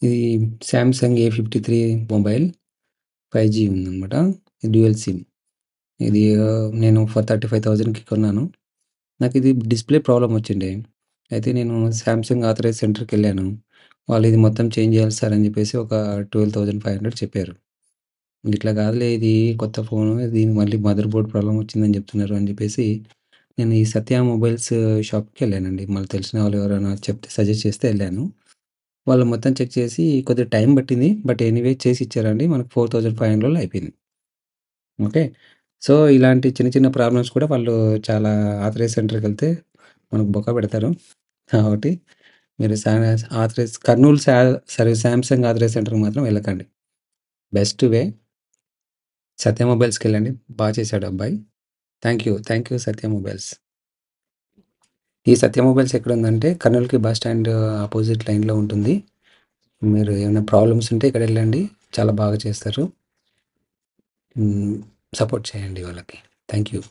ఇది Samsung ఏ53 mobile 5జీ ఉందనమాట. Dual SIM. ఇది నేను ఫర్ 35,000కి కొన్నాను. నాకిది డిస్‌ప్లే ప్రాబ్లమ్ వచ్చిండే. అయితే నేను సామ్‌సంగ్ ఆథరైజ్ సెంటర్‌కెళ్ళాను. వాళ్ళు ఇది మొత్తం చేంజ్ చేయాలి సార్ అని చెప్పేసి ఒక 12,500 చెప్పారు. ఇట్లా కాదులే ఇది కొత్త ఫోను దీనికి మళ్ళీ మదర్ బోర్డ్ ప్రాబ్లమ్ వచ్చిందని చెప్తున్నారు అని చెప్పేసి నేను ఈ సత్య మొబైల్స్ షాప్‌కెళ్ళానండి. మనకు తెలిసిన వాళ్ళు ఎవరైనా చెప్తే సజెస్ట్ చేస్తే ఎళ్ళాను. వాళ్ళు మొత్తం చెక్ చేసి కొద్దిగా టైం పట్టింది. బట్ ఎనీవే చేసి ఇచ్చారండి. మనకు 4,500లో అయిపోయింది. ఓకే. సో, ఇలాంటి చిన్న చిన్న ప్రాబ్లమ్స్ కూడా వాళ్ళు చాలా ఆథరైజ్ సెంటర్‌కెళ్తే మనకు బొక్క పెడతారు. కాబట్టి మీరు ఆథరైజ్ కర్నూలు సామ్‌సంగ్ ఆథరైజ్ సెంటర్‌కి మాత్రం వెళ్ళకండి. బెస్ట్ వే సత్య మొబైల్స్‌కెళ్ళండి. చేశాడు అబ్బాయి. Thank you Satya mobiles. ఈ సత్య మొబైల్స్ ఎక్కడుందంటే కర్నూలుకి బస్ స్టాండ్ అపోజిట్ లైన్‌లో ఉంటుంది. మీరు ఏమైనా ప్రాబ్లమ్స్ ఉంటే ఇక్కడెళ్ళండి. చాలా బాగా చేస్తారు. సపోర్ట్ చేయండి వాళ్ళకి. Thank you.